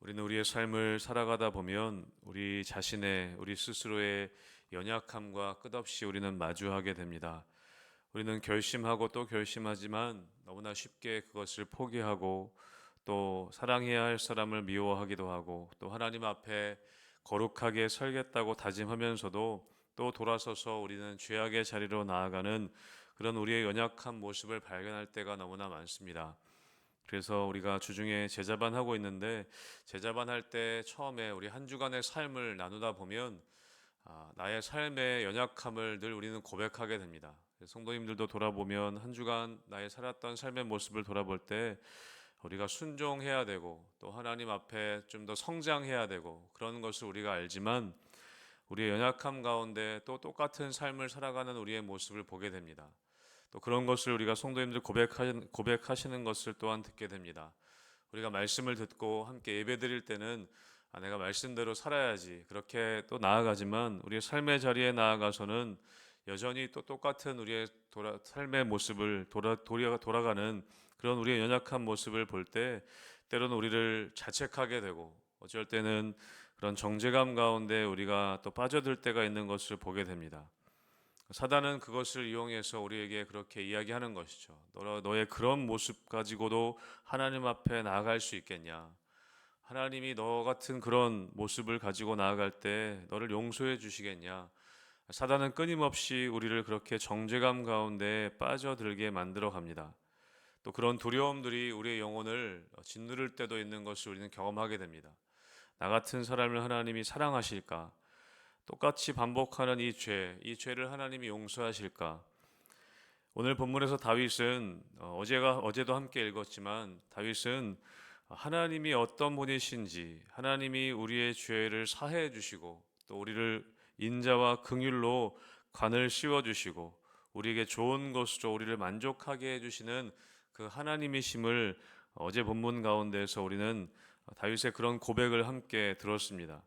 우리는 우리의 삶을 살아가다 보면 우리 스스로의 연약함과 끝없이 우리는 마주하게 됩니다. 우리는 결심하고 또 결심하지만 너무나 쉽게 그것을 포기하고 또 사랑해야 할 사람을 미워하기도 하고 또 하나님 앞에 거룩하게 살겠다고 다짐하면서도 또 돌아서서 우리는 죄악의 자리로 나아가는 그런 우리의 연약한 모습을 발견할 때가 너무나 많습니다. 그래서 우리가 주중에 제자반 하고 있는데 제자반 할 때 처음에 우리 한 주간의 삶을 나누다 보면 나의 삶의 연약함을 늘 우리는 고백하게 됩니다. 성도님들도 돌아보면 한 주간 나의 살았던 삶의 모습을 돌아볼 때 우리가 순종해야 되고 또 하나님 앞에 좀 더 성장해야 되고 그런 것을 우리가 알지만 우리의 연약함 가운데 또 똑같은 삶을 살아가는 우리의 모습을 보게 됩니다. 또 그런 것을 우리가 성도님들 고백하시는 것을 또한 듣게 됩니다. 우리가 말씀을 듣고 함께 예배 드릴 때는 내가 말씀대로 살아야지 그렇게 또 나아가지만 우리의 삶의 자리에 나아가서는 여전히 또 똑같은 우리의 삶의 모습을 돌아가는 그런 우리의 연약한 모습을 볼 때 때로는 우리를 자책하게 되고 어쩔 때는 그런 정죄감 가운데 우리가 또 빠져들 때가 있는 것을 보게 됩니다. 사단은 그것을 이용해서 우리에게 그렇게 이야기하는 것이죠. 너의 그런 모습 가지고도 하나님 앞에 나아갈 수 있겠냐? 하나님이 너 같은 그런 모습을 가지고 나아갈 때 너를 용서해 주시겠냐? 사단은 끊임없이 우리를 그렇게 정죄감 가운데 빠져들게 만들어 갑니다. 또 그런 두려움들이 우리의 영혼을 짓누를 때도 있는 것을 우리는 경험하게 됩니다. 나 같은 사람을 하나님이 사랑하실까? 똑같이 반복하는 이 죄를 하나님이 용서하실까? 오늘 본문에서 다윗은 어제도 함께 읽었지만 다윗은 하나님이 어떤 분이신지, 하나님이 우리의 죄를 사해 주시고 또 우리를 인자와 긍휼로 관을 씌워 주시고 우리에게 좋은 것으로 우리를 만족하게 해 주시는 그 하나님이심을 어제 본문 가운데서 우리는 다윗의 그런 고백을 함께 들었습니다.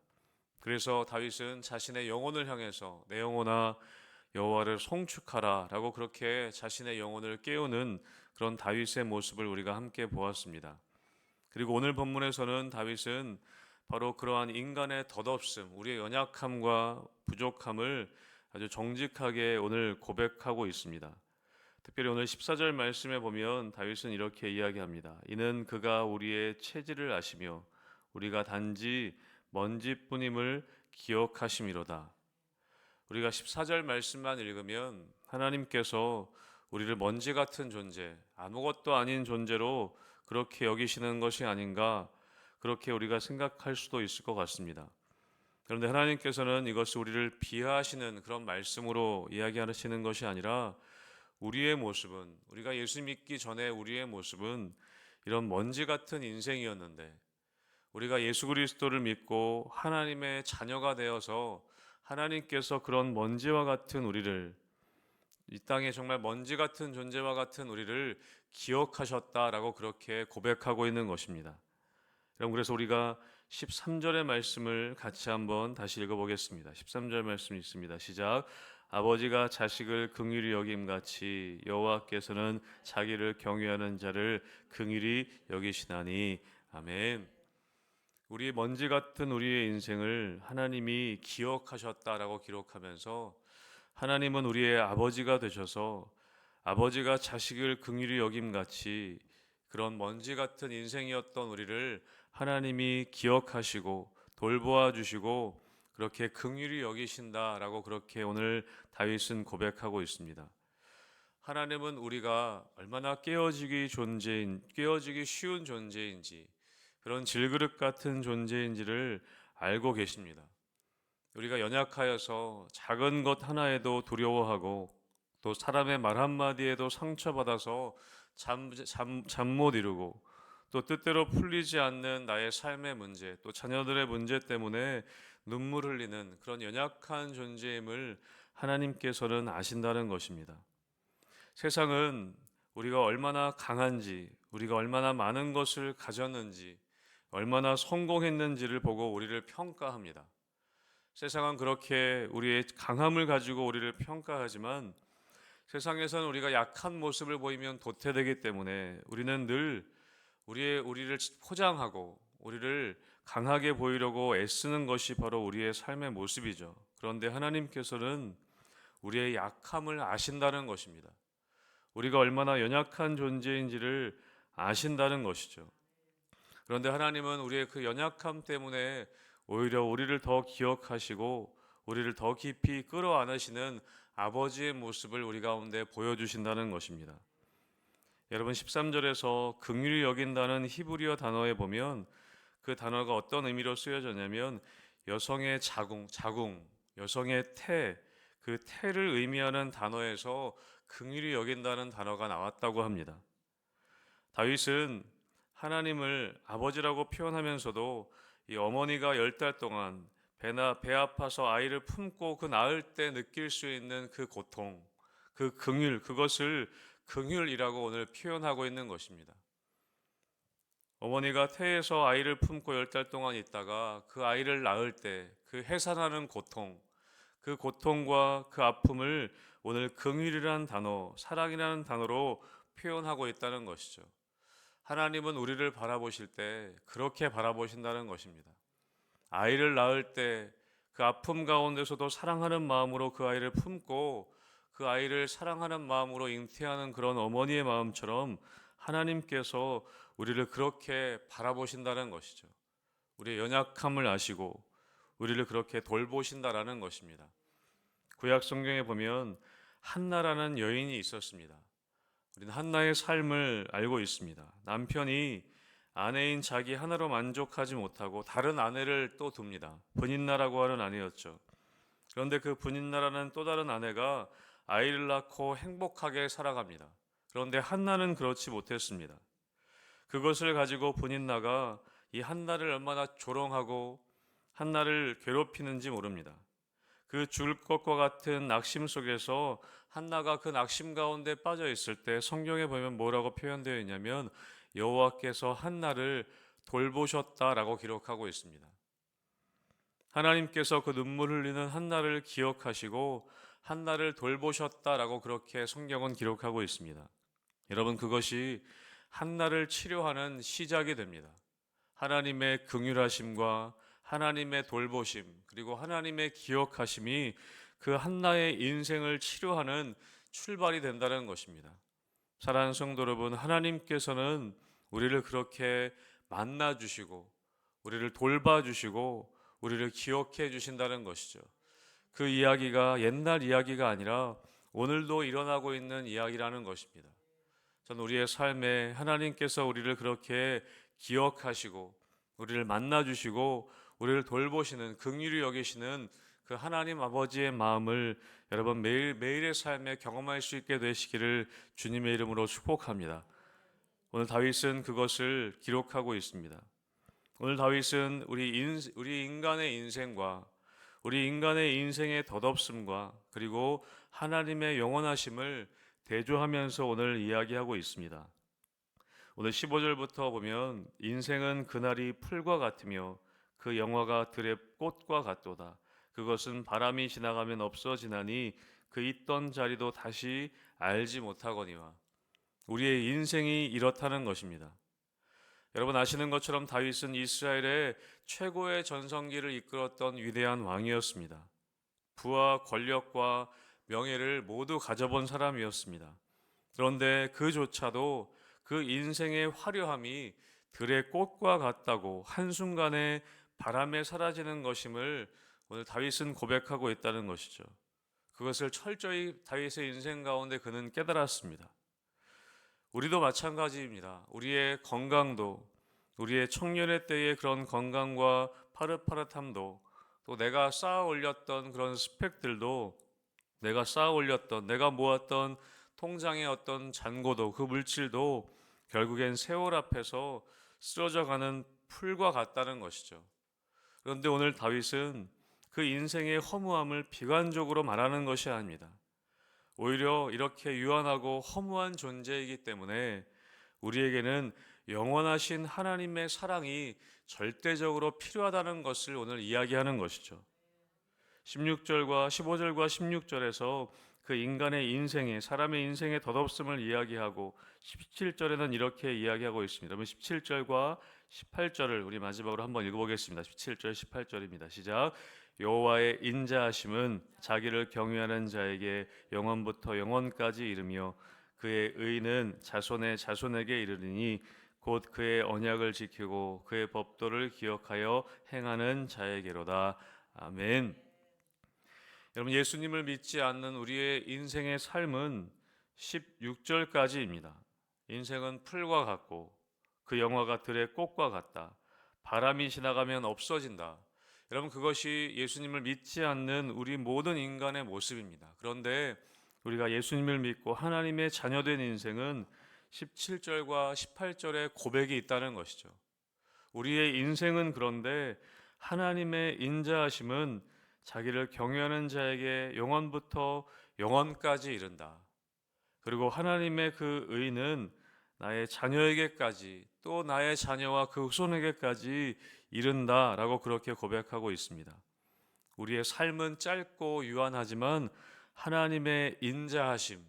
그래서 다윗은 자신의 영혼을 향해서 내 영혼아 여호와를 송축하라라고 그렇게 자신의 영혼을 깨우는 그런 다윗의 모습을 우리가 함께 보았습니다. 그리고 오늘 본문에서는 다윗은 바로 그러한 인간의 덧없음, 우리의 연약함과 부족함을 아주 정직하게 오늘 고백하고 있습니다. 특별히 오늘 14절 말씀에 보면 다윗은 이렇게 이야기합니다. 이는 그가 우리의 체질을 아시며 우리가 단지 먼지뿐임을 기억하심이로다. 우리가 14절 말씀만 읽으면 하나님께서 우리를 먼지 같은 존재, 아무것도 아닌 존재로 그렇게 여기시는 것이 아닌가 그렇게 우리가 생각할 수도 있을 것 같습니다. 그런데 하나님께서는 이것을 우리를 비하하시는 그런 말씀으로 이야기하시는 것이 아니라 우리의 모습은 우리가 예수 믿기 전에 우리의 모습은 이런 먼지 같은 인생이었는데 우리가 예수 그리스도를 믿고 하나님의 자녀가 되어서 하나님께서 그런 먼지와 같은 우리를 이 땅에 정말 먼지 같은 존재와 같은 우리를 기억하셨다라고 그렇게 고백하고 있는 것입니다. 여러분 그래서 우리가 13절의 말씀을 같이 한번 다시 읽어보겠습니다. 13절 말씀 있습니다. 시작. 아버지가 자식을 긍휼히 여김같이 여호와께서는 자기를 경외하는 자를 긍휼히 여기시나니 아멘. 우리 먼지 같은 우리의 인생을 하나님이 기억하셨다라고 기록하면서 하나님은 우리의 아버지가 되셔서 아버지가 자식을 긍휼히 여김같이 그런 먼지 같은 인생이었던 우리를 하나님이 기억하시고 돌보아 주시고 그렇게 긍휼히 여기신다라고 그렇게 오늘 다윗은 고백하고 있습니다. 하나님은 우리가 얼마나 깨어지기 쉬운 존재인지 그런 질그릇 같은 존재인지를 알고 계십니다. 우리가 연약하여서 작은 것 하나에도 두려워하고 또 사람의 말 한마디에도 상처받아서 잠 못 이루고 또 뜻대로 풀리지 않는 나의 삶의 문제 또 자녀들의 문제 때문에 눈물 흘리는 그런 연약한 존재임을 하나님께서는 아신다는 것입니다. 세상은 우리가 얼마나 강한지, 우리가 얼마나 많은 것을 가졌는지, 얼마나 성공했는지를 보고 우리를 평가합니다. 세상은 그렇게 우리의 강함을 가지고 우리를 평가하지만 세상에서는 우리가 약한 모습을 보이면 도태되기 때문에 우리는 늘 우리를 포장하고 우리를 강하게 보이려고 애쓰는 것이 바로 우리의 삶의 모습이죠. 그런데 하나님께서는 우리의 약함을 아신다는 것입니다. 우리가 얼마나 연약한 존재인지를 아신다는 것이죠. 그런데 하나님은 우리의 그 연약함 때문에 오히려 우리를 더 기억하시고 우리를 더 깊이 끌어안으시는 아버지의 모습을 우리 가운데 보여주신다는 것입니다. 여러분 13절에서 긍휼히 여긴다는 히브리어 단어에 보면 그 단어가 어떤 의미로 쓰여졌냐면 여성의 자궁, 여성의 태, 그 태를 의미하는 단어에서 긍휼히 여긴다는 단어가 나왔다고 합니다. 다윗은 하나님을 아버지라고 표현하면서도 이 어머니가 10달 동안 배 아파서 아이를 품고 그 낳을 때 느낄 수 있는 그 고통, 그 긍휼, 그것을 긍휼이라고 오늘 표현하고 있는 것입니다. 어머니가 태에서 아이를 품고 10달 동안 있다가 그 아이를 낳을 때 그 해산하는 고통, 그 고통과 그 아픔을 오늘 긍휼이라는 단어, 사랑이라는 단어로 표현하고 있다는 것이죠. 하나님은 우리를 바라보실 때 그렇게 바라보신다는 것입니다. 아이를 낳을 때 그 아픔 가운데서도 사랑하는 마음으로 그 아이를 품고 그 아이를 사랑하는 마음으로 잉태하는 그런 어머니의 마음처럼 하나님께서 우리를 그렇게 바라보신다는 것이죠. 우리의 연약함을 아시고 우리를 그렇게 돌보신다라는 것입니다. 구약 성경에 보면 한나라는 여인이 있었습니다. 우리는 한나의 삶을 알고 있습니다. 남편이 아내인 자기 하나로 만족하지 못하고 다른 아내를 또 둡니다. 분인나라고 하는 아내였죠. 그런데 그 분인나라는 또 다른 아내가 아이를 낳고 행복하게 살아갑니다. 그런데 한나는 그렇지 못했습니다. 그것을 가지고 분인나가 이 한나를 얼마나 조롱하고 한나를 괴롭히는지 모릅니다. 그 죽을 것과 같은 낙심 속에서 한나가 그 낙심 가운데 빠져 있을 때 성경에 보면 뭐라고 표현되어 있냐면 여호와께서 한나를 돌보셨다라고 기록하고 있습니다. 하나님께서 그 눈물 흘리는 한나를 기억하시고 한나를 돌보셨다라고 그렇게 성경은 기록하고 있습니다. 여러분 그것이 한나를 치료하는 시작이 됩니다. 하나님의 긍휼하심과 하나님의 돌보심 그리고 하나님의 기억하심이 그 한나의 인생을 치료하는 출발이 된다는 것입니다. 사랑하는 성도 여러분, 하나님께서는 우리를 그렇게 만나 주시고 우리를 돌봐 주시고 우리를 기억해 주신다는 것이죠. 그 이야기가 옛날 이야기가 아니라 오늘도 일어나고 있는 이야기라는 것입니다. 저는 우리의 삶에 하나님께서 우리를 그렇게 기억하시고 우리를 만나 주시고 우리를 돌보시는 긍휼히 여기시는 그 하나님 아버지의 마음을 여러분 매일의 삶에 경험할 수 있게 되시기를 주님의 이름으로 축복합니다. 오늘 다윗은 그것을 기록하고 있습니다. 오늘 다윗은 우리 인간의 인생과 우리 인간의 인생의 덧없음과 그리고 하나님의 영원하심을 대조하면서 오늘 이야기하고 있습니다. 오늘 15절부터 보면 인생은 그날이 풀과 같으며 그 영화가 들의 꽃과 같도다. 그것은 바람이 지나가면 없어지나니 그 있던 자리도 다시 알지 못하거니와. 우리의 인생이 이렇다는 것입니다. 여러분 아시는 것처럼 다윗은 이스라엘의 최고의 전성기를 이끌었던 위대한 왕이었습니다. 부와 권력과 명예를 모두 가져본 사람이었습니다. 그런데 그조차도 그 인생의 화려함이 들의 꽃과 같다고 한순간에 바람에 사라지는 것임을 오늘 다윗은 고백하고 있다는 것이죠. 그것을 철저히 다윗의 인생 가운데 그는 깨달았습니다. 우리도 마찬가지입니다. 우리의 건강도 우리의 청년의 때의 그런 건강과 파릇파릇함도 또 내가 쌓아 올렸던 그런 스펙들도 내가 모았던 통장의 어떤 잔고도 그 물질도 결국엔 세월 앞에서 쓰러져가는 풀과 같다는 것이죠. 그런데 오늘 다윗은 그 인생의 허무함을 비관적으로 말하는 것이 아닙니다. 오히려 이렇게 유한하고 허무한 존재이기 때문에 우리에게는 영원하신 하나님의 사랑이 절대적으로 필요하다는 것을 오늘 이야기하는 것이죠. 15절과 16절에서 그 인간의 인생에 사람의 인생의 덧없음을 이야기하고 17절에는 이렇게 이야기하고 있습니다. 17절과 18절을 우리 마지막으로 한번 읽어보겠습니다. 17절 18절입니다. 시작. 여호와의 인자하심은 자기를 경외하는 자에게 영원부터 영원까지 이르며 그의 의는 자손의 자손에게 이르리니 곧 그의 언약을 지키고 그의 법도를 기억하여 행하는 자에게로다. 아멘. 여러분, 예수님을 믿지 않는 우리의 인생의 삶은 16절까지입니다. 인생은 풀과 같고 그 영화가 들의 꽃과 같다. 바람이 지나가면 없어진다. 여러분, 그것이 예수님을 믿지 않는 우리 모든 인간의 모습입니다. 그런데 우리가 예수님을 믿고 하나님의 자녀된 인생은 17절과 18절의 고백이 있다는 것이죠. 우리의 인생은 그런데 하나님의 인자하심은 자기를 경외하는 자에게 영원부터 영원까지 이른다. 그리고 하나님의 그 의는 나의 자녀에게까지, 또 나의 자녀와 그 후손에게까지 이른다라고 그렇게 고백하고 있습니다. 우리의 삶은 짧고 유한하지만 하나님의 인자하심,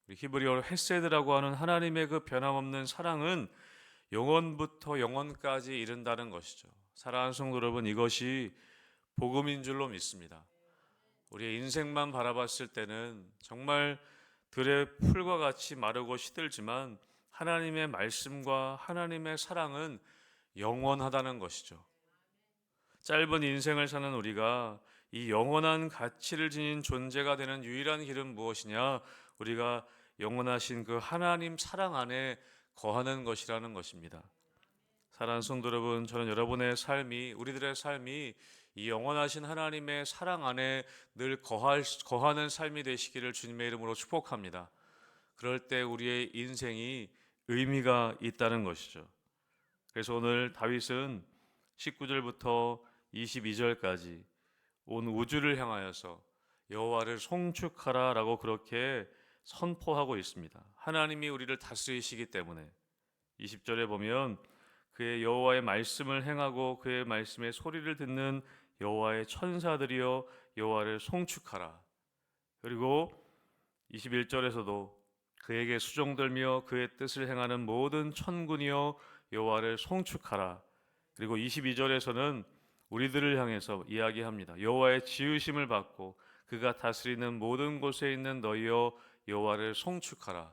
히브리어로 헤세드라고 하는 하나님의 그 변함없는 사랑은 영원부터 영원까지 이른다는 것이죠. 사랑하는 성도 여러분, 이것이 복음인 줄로 믿습니다. 우리의 인생만 바라봤을 때는 정말 들의 풀과 같이 마르고 시들지만 하나님의 말씀과 하나님의 사랑은 영원하다는 것이죠. 짧은 인생을 사는 우리가 이 영원한 가치를 지닌 존재가 되는 유일한 길은 무엇이냐? 우리가 영원하신 그 하나님 사랑 안에 거하는 것이라는 것입니다. 사랑하는 성도 여러분, 저는 여러분의 삶이, 우리들의 삶이 이 영원하신 하나님의 사랑 안에 늘 거하는 삶이 되시기를 주님의 이름으로 축복합니다. 그럴 때 우리의 인생이 의미가 있다는 것이죠. 그래서 오늘 다윗은 19절부터 22절까지 온 우주를 향하여서 여호와를 송축하라 라고 그렇게 선포하고 있습니다. 하나님이 우리를 다스리시기 때문에 20절에 보면 그의 여호와의 말씀을 행하고 그의 말씀의 소리를 듣는 여호와의 천사들이여 여호와를 송축하라. 그리고 21절에서도 그에게 수종들며 그의 뜻을 행하는 모든 천군이여 여호와를 송축하라. 그리고 22절에서는 우리들을 향해서 이야기합니다. 여호와의 지으심을 받고 그가 다스리는 모든 곳에 있는 너희여 여호와를 송축하라.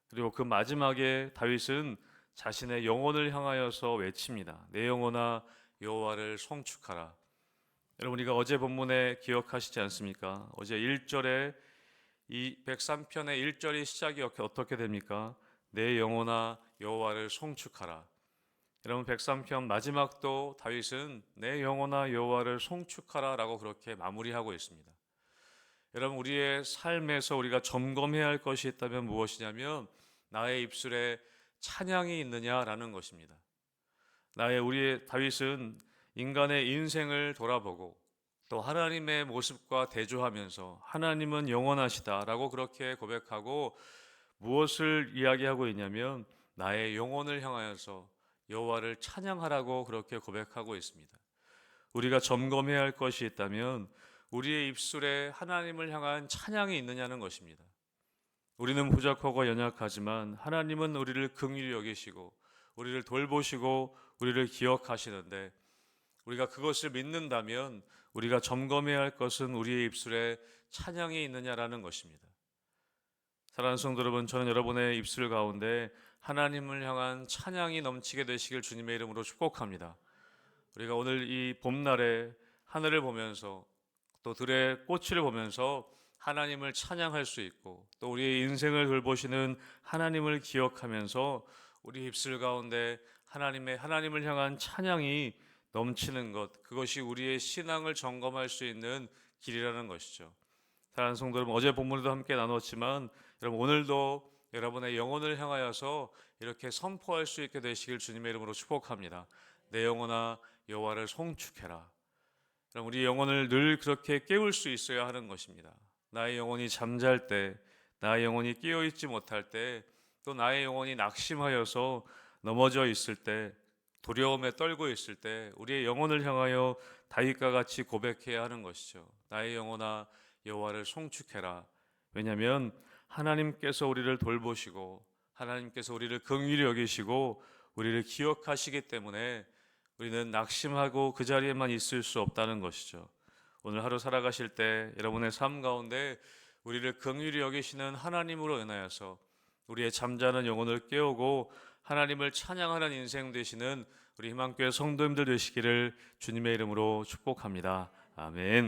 그리고 그 마지막에 다윗은 자신의 영혼을 향하여서 외칩니다. 내 영혼아 여호와를 송축하라. 여러분, 우리가 어제 본문에 기억하시지 않습니까? 어제 1절에 이 103편의 1절의 시작이 어떻게 됩니까? 내 영혼아 여호와를 송축하라. 여러분, 103편 마지막도 다윗은 내 영혼아 여호와를 송축하라 라고 그렇게 마무리하고 있습니다. 여러분, 우리의 삶에서 우리가 점검해야 할 것이 있다면 무엇이냐면 나의 입술에 찬양이 있느냐라는 것입니다. 우리의 다윗은 인간의 인생을 돌아보고 또 하나님의 모습과 대조하면서 하나님은 영원하시다라고 그렇게 고백하고 무엇을 이야기하고 있냐면 나의 영혼을 향하여서 여호와를 찬양하라고 그렇게 고백하고 있습니다. 우리가 점검해야 할 것이 있다면 우리의 입술에 하나님을 향한 찬양이 있느냐는 것입니다. 우리는 부족하고 연약하지만 하나님은 우리를 긍휼히 여기시고 우리를 돌보시고 우리를 기억하시는데 우리가 그것을 믿는다면 우리가 점검해야 할 것은 우리의 입술에 찬양이 있느냐라는 것입니다. 사랑하는 성도 여러분, 저는 여러분의 입술 가운데 하나님을 향한 찬양이 넘치게 되시길 주님의 이름으로 축복합니다. 우리가 오늘 이 봄날에 하늘을 보면서 또 들의 꽃을 보면서 하나님을 찬양할 수 있고 또 우리의 인생을 돌보시는 하나님을 기억하면서 우리 입술 가운데 하나님을 향한 찬양이 넘치는 것, 그것이 우리의 신앙을 점검할 수 있는 길이라는 것이죠. 사랑하는 성도 여러분, 어제 본문에도 함께 나눴지만 여러분 오늘도 여러분의 영혼을 향하여서 이렇게 선포할 수 있게 되시길 주님의 이름으로 축복합니다. 내 영혼아 여호와를 송축해라. 여러분, 우리 영혼을 늘 그렇게 깨울 수 있어야 하는 것입니다. 나의 영혼이 잠잘 때, 나의 영혼이 깨어있지 못할 때, 또 나의 영혼이 낙심하여서 넘어져 있을 때, 두려움에 떨고 있을 때 우리의 영혼을 향하여 다윗과 같이 고백해야 하는 것이죠. 나의 영혼아 여호와를 송축해라. 왜냐하면 하나님께서 우리를 돌보시고 하나님께서 우리를 긍휼히 여기시고 우리를 기억하시기 때문에 우리는 낙심하고 그 자리에만 있을 수 없다는 것이죠. 오늘 하루 살아가실 때 여러분의 삶 가운데 우리를 긍휼히 여기시는 하나님으로 인하여서 우리의 잠자는 영혼을 깨우고 하나님을 찬양하는 인생 되시는 우리 희망교회 성도님들 되시기를 주님의 이름으로 축복합니다. 아멘.